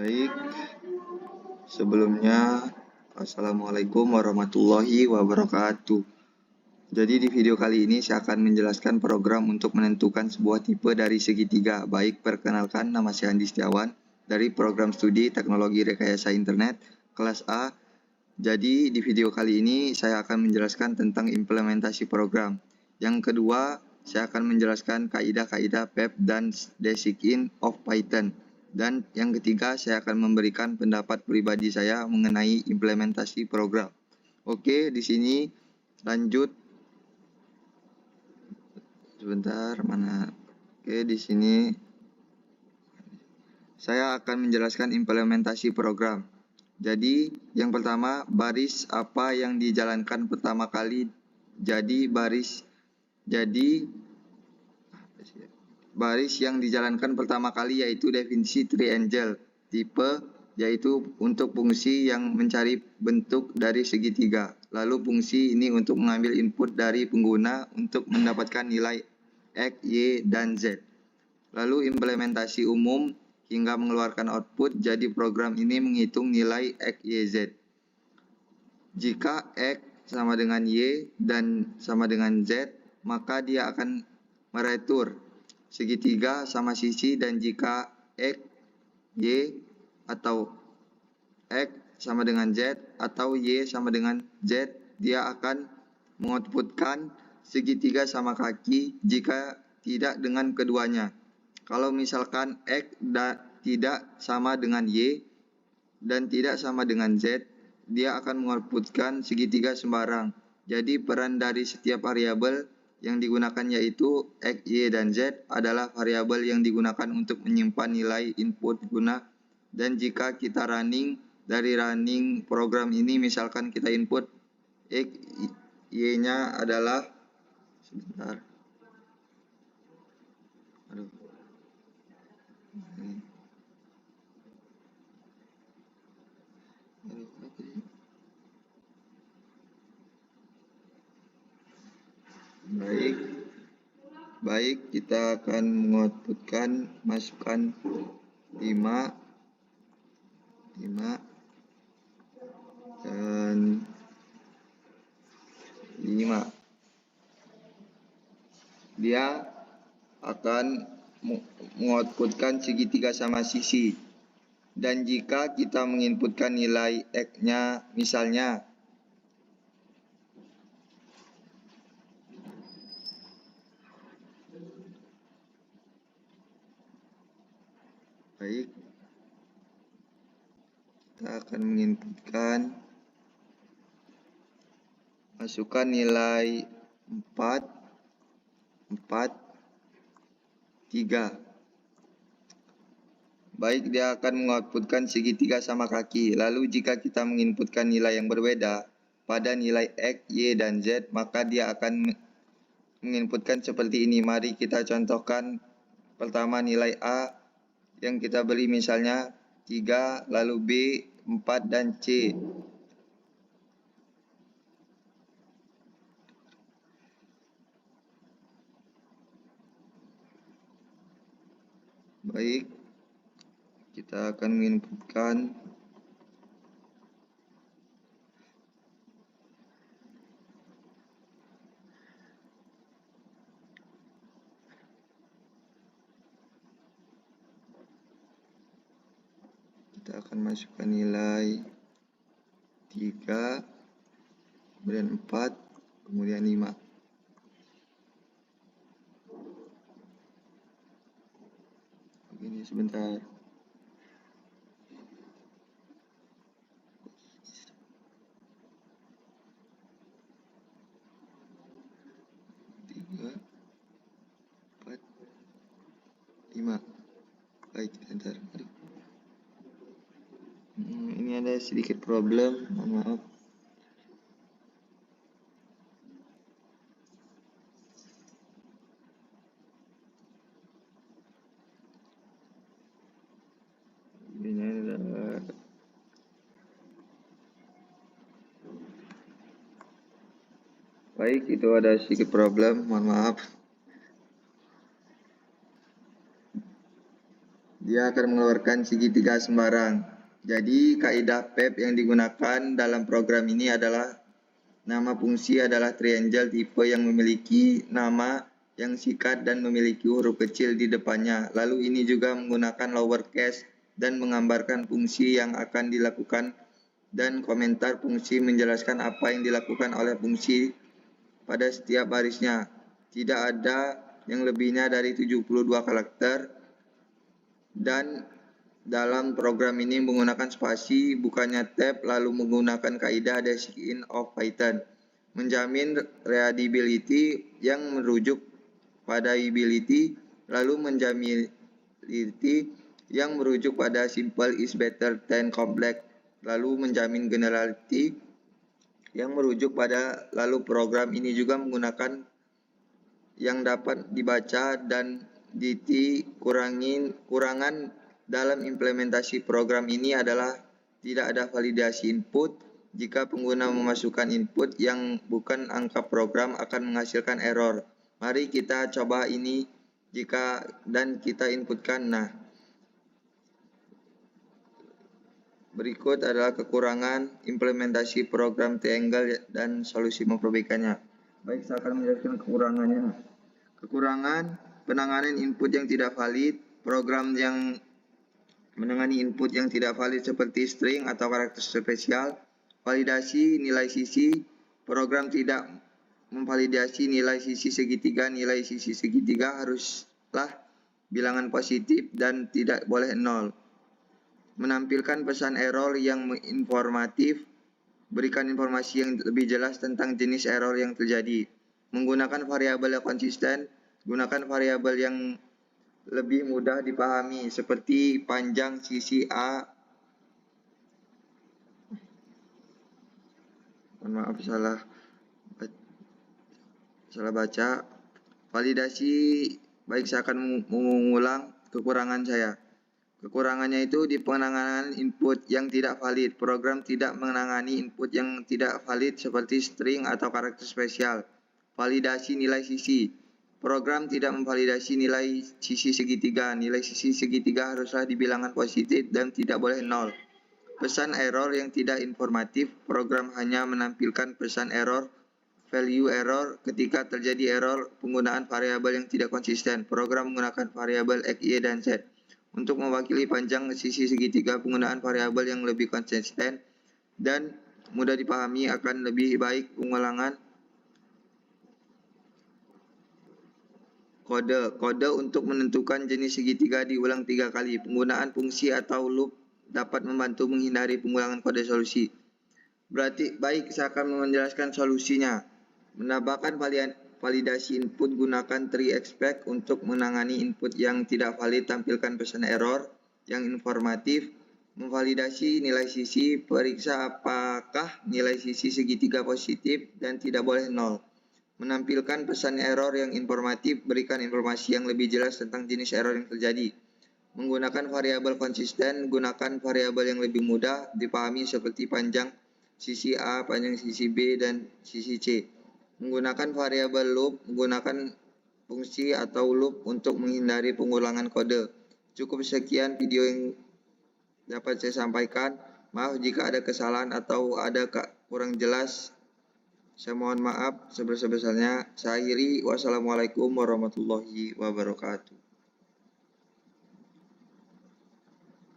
Baik, sebelumnya Assalamualaikum warahmatullahi wabarakatuh. Jadi di video kali ini saya akan menjelaskan program untuk menentukan sebuah tipe dari segitiga. Baik, perkenalkan, nama saya Andi Setiawan dari program studi Teknologi Rekayasa Internet kelas A. Jadi di video kali ini saya akan menjelaskan tentang implementasi program. Yang kedua, saya akan menjelaskan kaidah-kaidah PEP dan Basic of Python. Dan yang ketiga, saya akan memberikan pendapat pribadi saya mengenai implementasi program. Oke, di sini lanjut. Sebentar, mana? Oke, di sini saya akan menjelaskan implementasi program. Jadi, yang pertama, baris apa yang dijalankan pertama kali. Baris yang dijalankan pertama kali yaitu definisi triangle. Tipe yaitu untuk fungsi yang mencari bentuk dari segitiga. Lalu fungsi ini untuk mengambil input dari pengguna untuk mendapatkan nilai X, Y, dan Z. Lalu implementasi umum hingga mengeluarkan output. Jadi program ini menghitung nilai X, Y, Z. Jika X sama dengan Y dan sama dengan Z, maka dia akan meretur segitiga sama sisi, dan jika X, Y atau X sama dengan Z atau Y sama dengan Z, dia akan mengoutputkan segitiga sama kaki jika tidak dengan keduanya. Kalau misalkan X tidak sama dengan Y dan tidak sama dengan Z, dia akan mengoutputkan segitiga sembarang. Jadi peran dari setiap variabel yang digunakan yaitu X, Y, dan Z adalah variabel yang digunakan untuk menyimpan nilai input guna. Dan jika kita running program ini, misalkan kita input X, Y-nya adalah sebentar. Baik, kita akan mengoutputkan, masukkan 5 dan 5. Dia akan mengoutputkan segitiga sama sisi. Dan jika kita menginputkan nilai X-nya misalnya baik, kita akan menginputkan, masukkan nilai 4, 3. Baik, dia akan mengoutputkan segitiga sama kaki. Lalu jika kita menginputkan nilai yang berbeda pada nilai X, Y, dan Z, maka dia akan menginputkan seperti ini. Mari kita contohkan. Pertama, nilai A yang kita beri misalnya 3, lalu B 4 dan C. Baik, kita akan menginputkan masukkan nilai 3, kemudian 4, kemudian 5. Begini, sebentar. Baik, sebentar. Ini ada sedikit problem, mohon maaf. Ini adalah baik, itu ada sedikit problem, mohon maaf. dia akan mengeluarkan segitiga sembarang. Jadi kaidah PEP yang digunakan dalam program ini adalah nama fungsi adalah triangle tipe yang memiliki nama yang singkat dan memiliki huruf kecil di depannya. Lalu ini juga menggunakan lowercase dan menggambarkan fungsi yang akan dilakukan dan komentar fungsi menjelaskan apa yang dilakukan oleh fungsi pada setiap barisnya. Tidak ada yang lebihnya dari 72 karakter dan dalam program ini menggunakan spasi bukannya tab lalu menggunakan kaidah basic in of Python. Menjamin readability yang merujuk pada ability lalu menjamility yang merujuk pada simple is better than complex lalu menjamin generality yang merujuk pada lalu program ini juga menggunakan yang dapat dibaca dan kurangan dalam implementasi program ini adalah tidak ada validasi input. Jika pengguna memasukkan input yang bukan angka program akan menghasilkan error. Mari kita coba ini jika dan kita inputkan. Nah, berikut adalah kekurangan implementasi program triangle dan solusi memperbaikannya. Baik, saya akan menjelaskan kekurangannya. Kekurangan penanganan input yang tidak valid. Program yang menangani input yang tidak valid seperti string atau karakter spesial. Validasi nilai sisi. Program tidak memvalidasi nilai sisi segitiga. Nilai sisi segitiga haruslah bilangan positif dan tidak boleh 0. Menampilkan pesan error yang informatif, berikan informasi yang lebih jelas tentang jenis error yang terjadi. Menggunakan variabel yang konsisten, gunakan variabel yang lebih mudah dipahami seperti panjang sisi A. Mohon maaf salah baca. Validasi, baik saya akan mengulang kekurangan saya. Kekurangannya itu di penanganan input yang tidak valid. Program tidak menangani input yang tidak valid seperti string atau karakter spesial. Validasi nilai sisi. Program tidak memvalidasi nilai sisi segitiga. Nilai sisi segitiga haruslah dibilangan positif dan tidak boleh 0. Pesan error yang tidak informatif. Program hanya menampilkan pesan error, value error ketika terjadi error penggunaan variabel yang tidak konsisten. Program menggunakan variabel X, Y, dan Z. Untuk mewakili panjang sisi segitiga, penggunaan variabel yang lebih konsisten dan mudah dipahami akan lebih baik. Pengulangan kode untuk menentukan jenis segitiga diulang 3 kali. Penggunaan fungsi atau loop dapat membantu menghindari pengulangan kode solusi. Berarti baik, saya akan menjelaskan solusinya. Menambahkan validasi input, gunakan tree expect untuk menangani input yang tidak valid, tampilkan pesan error yang informatif. Memvalidasi nilai sisi, periksa apakah nilai sisi segitiga positif dan tidak boleh 0. Menampilkan pesan error yang informatif, berikan informasi yang lebih jelas tentang jenis error yang terjadi. Menggunakan variabel konsisten, gunakan variabel yang lebih mudah dipahami seperti panjang sisi A, panjang sisi B, dan sisi C. Menggunakan variabel loop, menggunakan fungsi atau loop untuk menghindari pengulangan kode. Cukup sekian video yang dapat saya sampaikan. Maaf jika ada kesalahan atau ada kurang jelas. Saya mohon maaf sebesar-besarnya. Saya akhiri. Wassalamualaikum warahmatullahi wabarakatuh.